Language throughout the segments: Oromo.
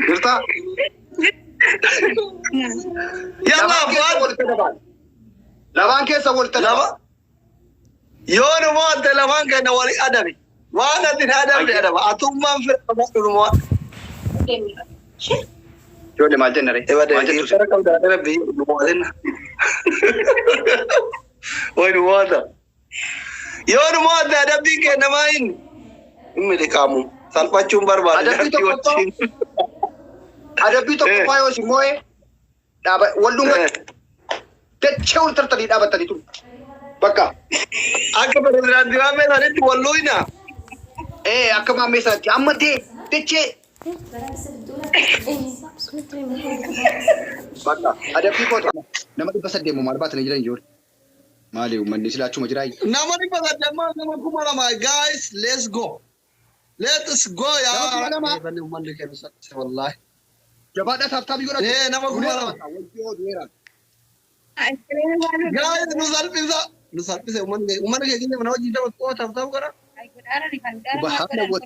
قرطة يلا فؤاد لبان كيس أول لما يون ما أنت لما كان ولي أدبي وانا دين أدبي أدب أتوم ما في ما شو اللي ما جنري إيه بدي يفرق كم ده أدبي موالنا وين وادا يون ما أنت أدبي كنا ما إن إمي كامو سالفة cumbar balik أدبي تو كفاية سموه دابا ولدنا تشاور ترتدي دابا تدي تو بكا aku beneran diwame tadi diwalluina أكا ما مسا أما تشي بكا أدبي كوت نما بس ديمو مالبات نجرين جور مالي ومن نسلا شو مجراي nama ni pada zaman nama kumala my guys let's go ya bani umman ke bisa wallahi جبادة ثابت يقول nama kumala guys nusal pisa umman ke gini mana wajib dapat kuat tahu kara Bahana buat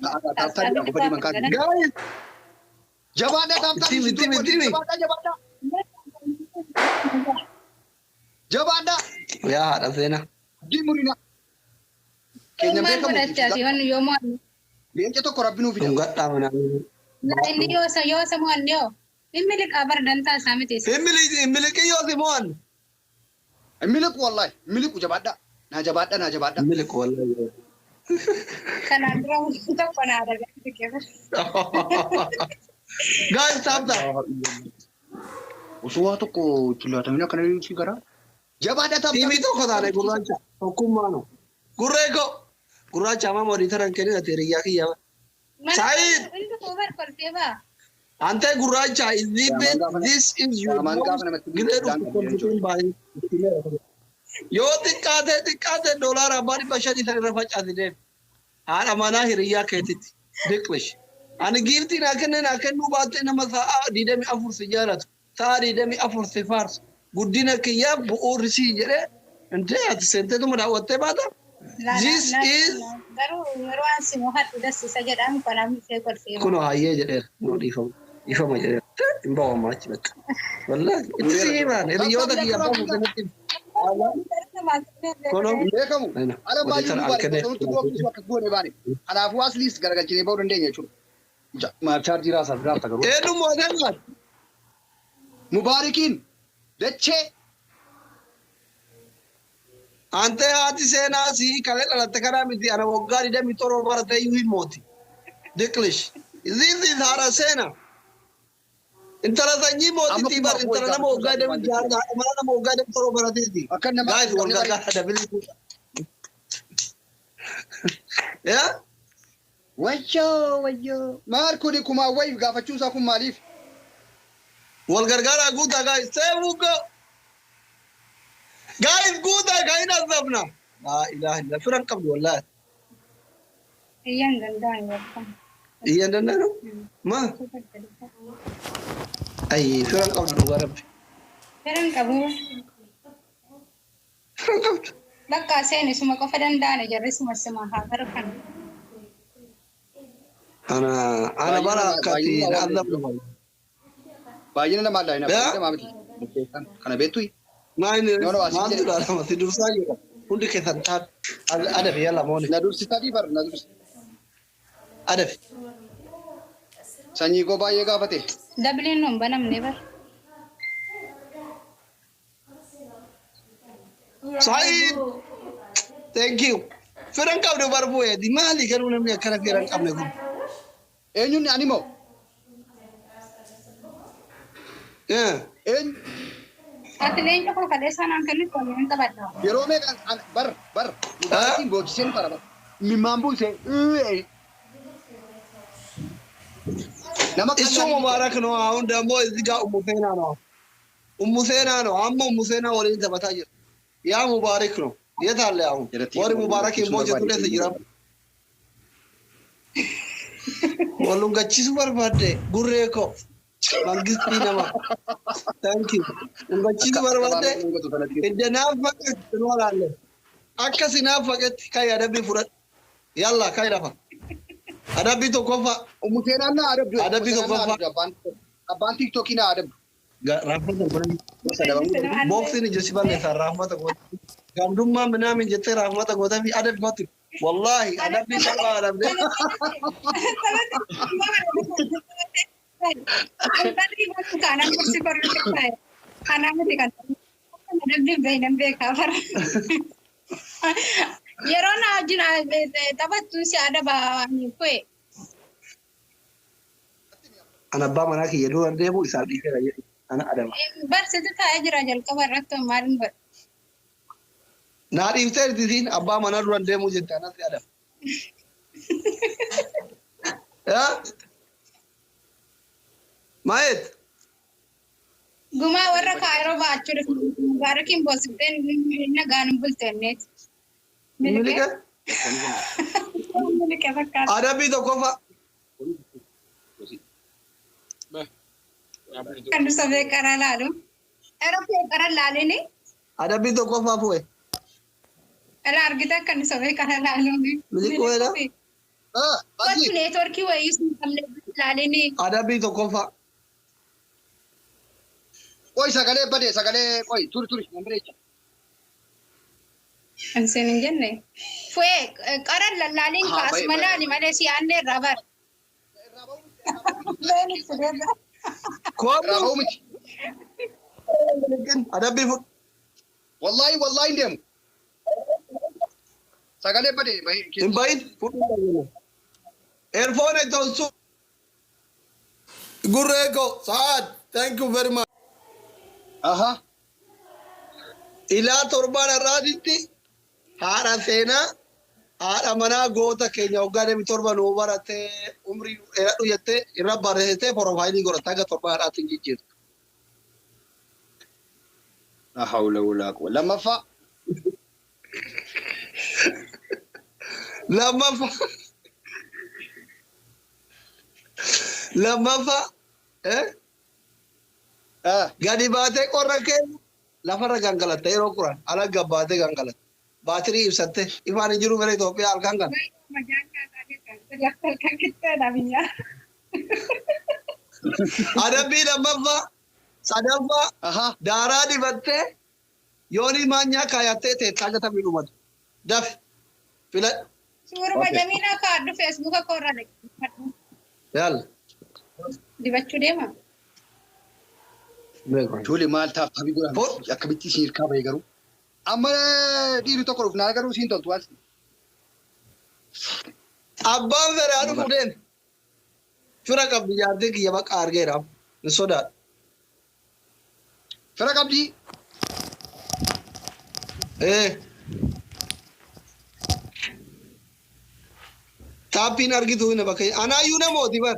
ثابت aku beri makan guys جبادة ثابت timi جبادة ya ada sena دي مرينا كينيا بيكا Yoman. لين جتو كرابينو فيديو enggak tahu na Hindi yo sa mo anyo. Imilik abar danta samit is. emili ke yo simon ملك والله ملك جبادة نا جبادة emili ko wallahi Kanadra mo to panada ke. guys sabda وسواتو كو تلاتمنا كنا يمشي كرا جبادة ثابت timi to ko dale gurracha hukumano gurracha ma mori taran kene na tere ya kiya Said. Into cover karte ba. ante gurracha is this is your yo tikate dollar abari bashadi tare rafa chadide ana mana hiriya ketit diklish ani gifti na kanu baate na masa didemi afur sijarat tari demi afur sifars guddina kiya bu orisi jere ante at sente to mara wotte bata this is Garu ruan si mohat udah sisa jadam panam se karte. kuno haye jere no ifam jere imbawa mach bak wallahi it's man riyo da kiya ba mutenatin kono بيكمو أنا أنا ما وديتر يجوا أكده. بارك تقول تقول شو كتبوني باني أنا أفواس ليس كرجع كذي بقول نديني شو ما تشارجي راسه برا تقول edu modelan مباركين دتشة ante hati sena si kale la takara miti ana wogari da mitoro barata yu moti deklish this is hara sena intara zanyi moti tibar intara na wogari da jarga mana na wogari da mitoro barata ti أكن ما guys wogari da bil ya ويو ماركو دي كوما ويف قافتشو ساكم ماليف wal gargara guta guys sevuko guys guta gaina zabna la ilaha illa firan qabl wallahi Iyan ganda ya. iya dan no ma ay firan qabl rabbi Pero kabu. firan qabl Bakka sen suma ko fadan dana jarri suma sama ha harkan. انا بركتي العذاب باجينا ما لاينا يا. باجينا ما بتي كنا بيتوي ما اني No, no, así ما que- ادري انا ما تدور سايق كنت كثرت ادب يلا موني نادور ستادي بار نادور ادب ساني کو بايه قافته Dablin num banam never. سعيد ثانك يو فرن قبل بربو يا دي مالي كانوا لم يكن فرن قبل يقول اينو انيمو ايه ان Atlen ko kade sanan kan ko men tabata. يرومي كان بر مباركين بوكسين بار مي مامبو سي نما اسمه مبارك نو هون دمو ازغا ام سينا نو اما ام سينا ولين تبتاجر يا مبارك نو يتعلى هون وري مبارك موجه تله سجرا ولون غچيس برباده غوريكو mangisti nama thank you ngachis barbade idana fakat walaale akasi na fakat kay adabi furat yalla kay dafa Adabbii tokkoffaa. Umuseenaan naa adabdu. Adabbii tokkoffaa. Abbaan tiktokii naa adabdu. Rahmata godhani. Boksiin ijji si balleessa rahmata godhani. Gandummaa minaamin jettee rahmata godhani adabbii gooti. Wallahi adabbii salphaa adabdee. Kanan kursi korreeffaa. Kanaan miti kan adabbii beekan beekaa bara. Yeroo na wajjin taphattu si adaba kue. Ana abbaa manaa kiyya dura deemu isaaf dhiiseera jedhu. Ana adaba. Barsiitu taa'ee jira jalqaba irratti maaliin godha? Naa dhiiftee irtisiin abbaa manaa dura deemuu jette anatti adaba. Maayet? Gumaa warra kaayiroo baachuu baarakiin boosifteen nagaan hin bulteenneet. Milika? Milika fakkaata. Adabbii tokkoffaa. Kan sabee karaa laalu. Eroo karaa laalini. Adabbii tokkoffaa fu'e. Ala argita kan sabee karaa laaluuni. Milikoo jedha? Wanti neetworkii wayii sun qabne laalini. Adabbii tokkoffaa. Qoy sagalee badee sagalee qoy turi nambireecha. Kan seen hin jenne. Fu'ee qaraa laaliin kaas malaali malee si aanne irraa bara. Raaba'u miti. Adabbii fuudhu. Wallahi hin deemu. Sagalee badee. Hin bahin fuudhu. Earphone tonsu. Gurreeko Saad, thank you very much. Aha. Ilaa torbaan irraatitti haadha seenaa haadha manaa goota keenya waggaa torba nuu barattee umrii dheeradhu jettee irra barreessitee porofaayilii godhatte hanga torbaa haadhaatti hin jijjiirtu. La hawla wala quwwata. Lammaffaa. Lammaffaa gadi baatee qorra keenya lafarra gangalatte yeroo quran ala gabbaatee gangalatte baatirii ibsatte ifaan hin jiru gara Itoophiyaa halkan kan. Adabbii lammaffaa sadaffaa daaraa dibattee yoonii maanyaa kaayattee teettaa gatamii dhumatu dafi filadhu. Suuruma Jamiilaa kaaddu feesbuuka koorra Yalla. dibachuu deema. Tole maal taaffabii godhan akkamitti isin hirkaa bahee garuu. Amma dhiirri tokko dhufnaa garuu isin toltu waanti. Abbaan fedhaa dhufu deem. Fira qabdi jaartii kiyya baqa argeera. Hin sodaadhu. Fira qabdi. Taappiin argitu hin bakka anaayyuu namooti bar.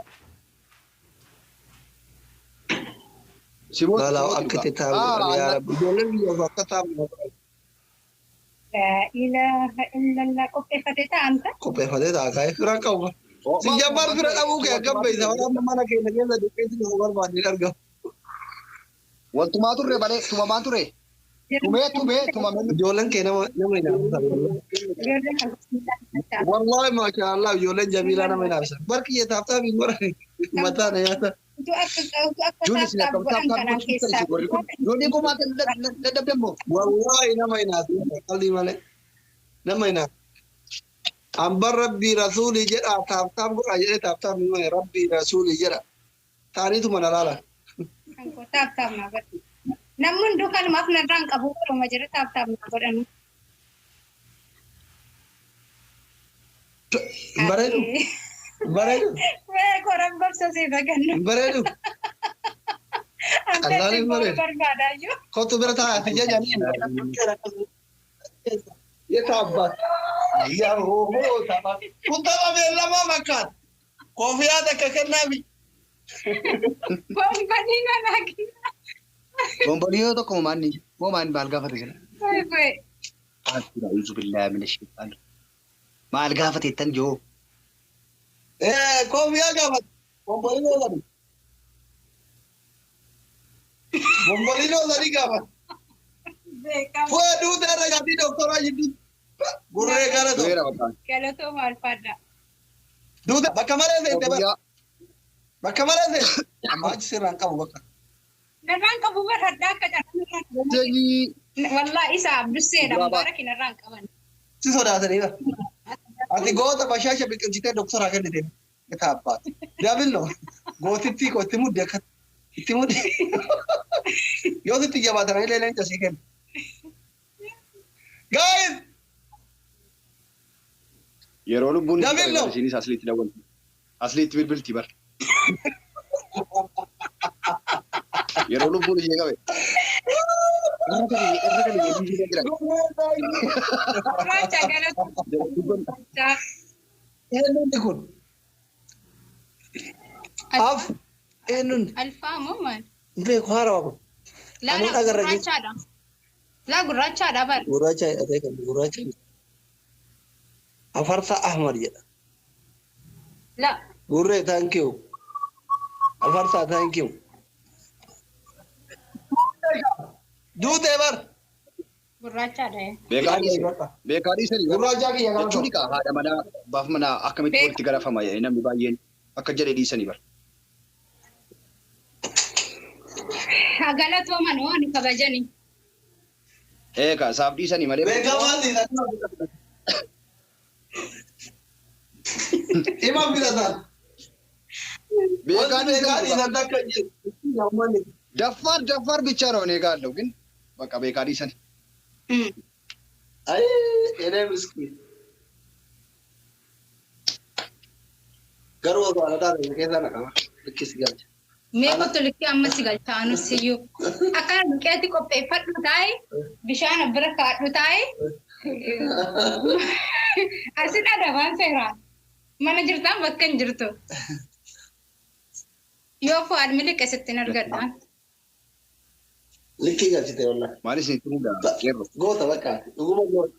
Lalaw akka itti taa'u yaa rabbi. Ijoolleen biyyaaf akka taa'u. Ilaha illallah qopheeffatee taa'anta. Qopheeffatee ta'a kaa'ee fira qabu. Si jabbar fira dhabuu kee akkam beeysa waan mana keenya keessa dubbeetti nu barbaadne argamu. Waltumaa turre balee tumamaan ture. Tumamee. Ijoolleen kee nama inaafisa. Wallahi maashaallah ijoolleen jabiilaa nama inaafisa. Barki jee taaftaa fi godhan mataa na nyaata. Jooni kumaa dadhabdammoo. Wallahi nama inaafisa. Qalbii malee. Nama inaafisa. Ambar rabbii rasuulii jedha taaftaaf godha jedhee taaftaaf hin godhe rabbii rasuulii jedha. Taaniitu mana laala. Taaftaaf naa godha. Namni hunduu kanumaaf narraan qabu godhuma jira taaftaaf naa godhanu. Bareedu. Bareedu. Wee koran gorsasee bagannu. Bareedu. Allaani bareedu. Barbaadaayyuu. Kottu bira taa'aa jajanii. Yeta abbaa. Yaa hoo tapha. Kun tapha beellamaa fakkaata. Koofiyaa takka kennaafi. Bombanii mana gina. Bombanii yoo tokko moo maal gaafate jira. A'uuzu billahi minash shaytaan. Maal gaafateettan joo. Koofiyaa gaafate. Bombanii yoo sadi. Bombanii yoo sadi gaafate. Fuula duuta irra gaaffii doktoraa jirtu. Gurree gara ta'u. Galatoo maal fadda. Duuta bakka malee seente bara. Guyyaa Bakka malee seente. Amma achi sirraan qabu bakka. Narraan qabu bara haddaa akka carraa janii Wallaahi isa abdusseedha mubaarak narraan qaban. Si sodaatanii bara. Ati goota bashaasha biqilchitee doktoraa kennite. Ita abbaat. Dabillo gootittii koo itti mudde akka itti mudde. Yoo sitti jabaatan illee leenca sii kenna. Guys! yeroo lubbuun Dabillo! isinis asliitti daawwantu. Asliitti bilbilti bar. Yeroo lubbuun ishee qabe. Irra kan ishee jira. Gurraacha galata. Eenyuun kun? Af eenyuun? Alfaa moo maal? Beeku haarawaa kun. Laala Amuun agarra jiru. gurraachaadha. Laa gurraachaadha bar. Gurraacha hidhatee kan gurraacha. Afarsaa Ahmad jedha. Laa. Gurree thank you. Afarsaa thank you. Duutee bar. Gurraachaadha. Beekaadhii sanii Gurraacha kiyya qaba. jechuun haadha manaa baaf manaa akkamitti walitti garafama namni baay'een akka jedhe dhiisanii bar. Galatoo manoo ni kabajani. Eegaa isaaf dhiisanii malee. Beekamaan Ima filatan. Beekaadhii Daffar bicha ነው እኔ ጋር አለው ግን በቃ ቤካዲ ሰን አይ እኔ ምስኪን ገርወ ባላዳ ከዛ ነቀማ ልክስ ጋር Mee kottu likkii amma si galchaa nus iyyuu. Akkana duqeetti qopheeffadhu taa'e bishaan bira kaadhu taa'e asin adabaan seeraan mana jirtaan bakka hin jirtu. Yoo fo'aad miliqe sittiin argadhaan. ልክ ይጋጭቴ ወላ ማለሽ ነው ትሩዳ ቄሮ ጎታ በቃ ዱጉማ ጎታ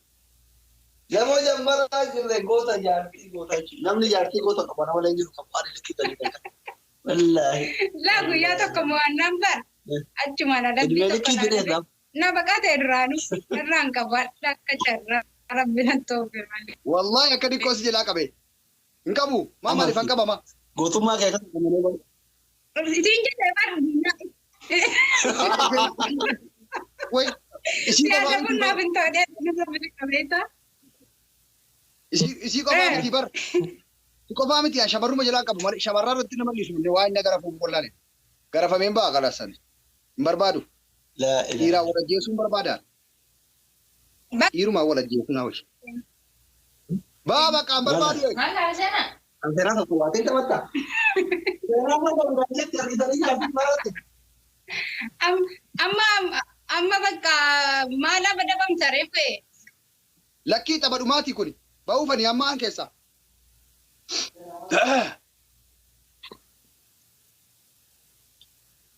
ለሞ ጀመራ ጅሬ ጎታ ጃርቲ ጎታ ነምኒ ጃርቲ ጎታ ቀባና ወላ እንጂ ከባድ ልክ ይጋጭቴ ወላሂ Laa guyyaa tokko mo'annaan bar achumaan adabbii ልክ ይግዴታ na baqatee duraanii irraan qabaadha akka carraa rabbinan toofe malee. والله akkadi koos jila qabe inqabu mama lifan qabama ጎቱማ ከከ ከመነ Isin jedhee bar ወይ እሺ Siyaasa bunnaaf hin ta'e nama qabeeta. isi qofa miti bar qofa miti shamarruma jala qabu malee shamarraa irratti nama liisu illee waa inni garafuuf qollaale garafameen ba'a qalasan hin barbaadu لا dhiiraa wala jeesuun barbaada dhiiruma wala jeesuun hawwi baa baqa hin barbaadu انت راسك قوات انت متى Amma bakka maala badabamta reefee. lakkii tapha dhumaatii kun ba'uufani amma an keessa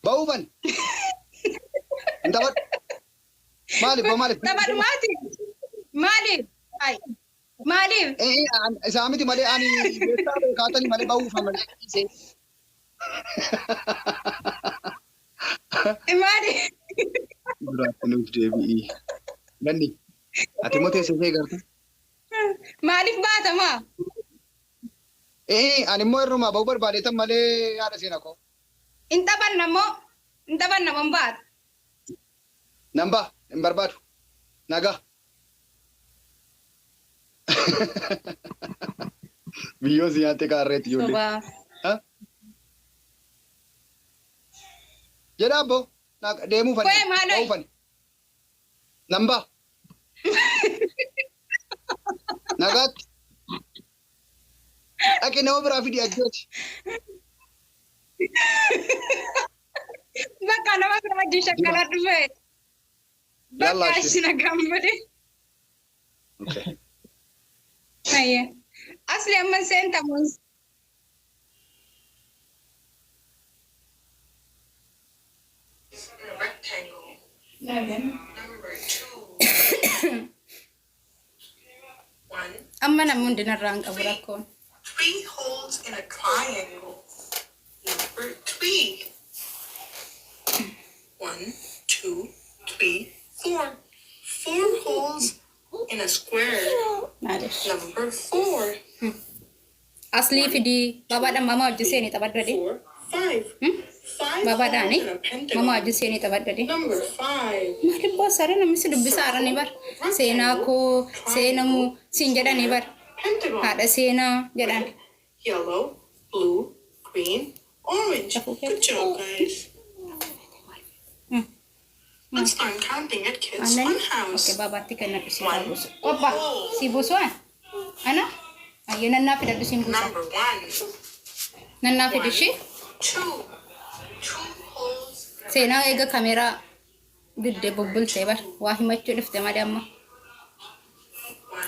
ba'uufan hin tapha maaliif maaliif Tapha dhumaati. Maaliif? Ay. Maaliif? isaa miti malee ani kaatanii malee ba'uufan malee Maaliif? duraatti nuuf deebi'i ganni ati immoo teessisee garte Maaliif baatamaa? ani immoo irrumaa ba'uu barbaadeetan malee yaada seenaa koo Hin taphanna moo? Hin taphanna moo hin baatu? nan ba'a hin barbaadu nagaa biyyoon si nyaattee kaarreetti ijoollee Sobaa. jedha abbo deemuu fani Koye maaloo? ba'uu fani nan ba'a nagaatti dhaqi nama biraa fidi ajjeeti Bakka nama biraa wajjin shakkalaa dhufee. Yalla, Bakka ashee. ashina gammade. Ayye. Asli amma seentamuun. Rectangle. Number 2. 1. Amma namuun dinarraan qabu rakkoon. 3 holes in a triangle. Number 3. 1, 2, 3, 4. 4 holes in a square. Maaliif? Number 4. Aslii fidii babaadhaan mama wajji seenii taphadhadhi. 4, 5. 5 Babaadhaani holes in a pentagon. mama wajji seenii taphadhadhi. Number 5. Maaliif boossaadha namni si dubbisaara ni bar. Seenaa koo seenamu siin jedhanii bar. Pentagon. Haadha seenaa jedhan. Yellow, blue, green, orange. Good job, guys. Let's learn counting at Kids Anan? Fun Okay, House. babaatti kennadhu si buusu. Oppa si buusu waan? Ana? Ayyee nannaa fidadhu siin buusa. Number 1, Nannaa fidishi 2. 2 holes. seenaa eega kameeraa diddee bubbultee bar waa himachuu dhufte malee amma.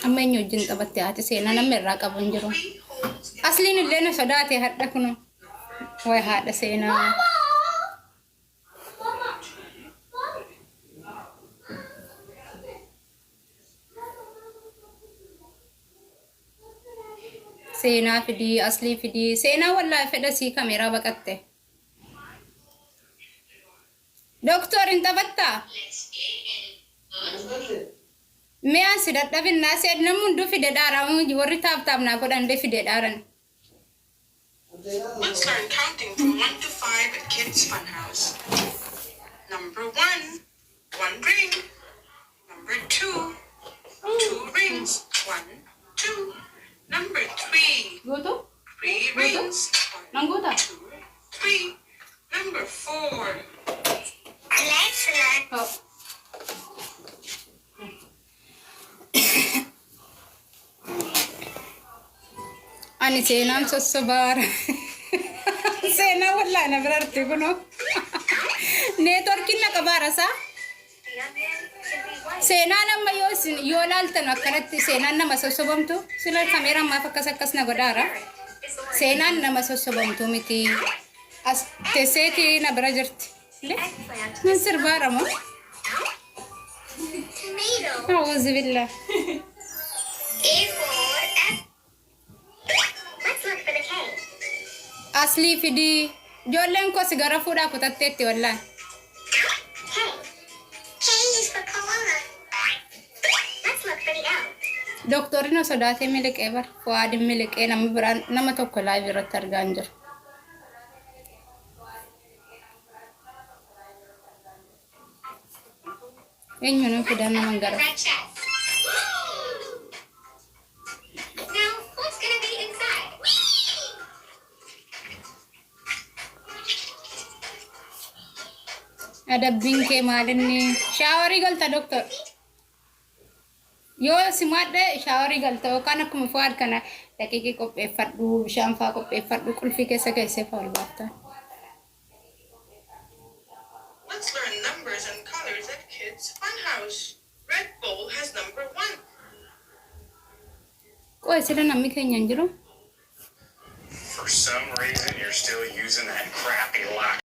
Amma eenyu wajjin taphatte haati seenaa namni irraa qabu hin jiru. 3 holes. Asliin illee na sodaate hadha kunu. Wayi haadha seenaa. Seenaa fidii aslii fidii seenaa wallaahi fedha sii kameeraa baqatte. Doktoriin taphattaa? Mi'aan si dadhabinnaa si namni hunduu fide dhaaramu warri taaptaapnaa godhan fide dhaaran. Let's learn counting from 1 to 5 at Kids Fun House. Number 1, 1 ring. Number 2, 2 rings. 1, 2. Number 3, Guutu? 3 rings. 1, Nang guuta? 2, 3. Number 4, Oh. Ani seenaan sossobaara. Seenaa wallaahi na birarti kuno. Neetworkiin na qabaarasaa? Seenaan amma yoo laaltan akkanatti seenaan nama sossobamtu sila kameeraan maaf akkas na godhaara. Seenaan nama sossobamtu miti. As teesseeti na bira jirti. Nan sirbaara moo? A'uuzu billah. Aslii fidii ijoolleen koo si gara fuudhaa kutatteetti wallaan. Doktoriin osoo sodaatee miliqee bar Fuwaadin miliqee nama biraan nama tokko laayivii irratti argaa hin jiru. Eenyuun fidan nama gara. Now, what's gonna be inside? Adabbiin kee maalinni shaawarii galta doktor. Yoo si maadde shaawarii galta yookaan akkuma Fuwaad kana daqiiqii qopheeffadhu bishaan fa'aa qopheeffadhu qulfii keessa keessee fa'aa ol baafta. let's learn numbers and colors at Kids Fun House. Red Bowl has number 1. Qo'e sila namni keenya hin jiru. For some reason, you're still using that crappy lock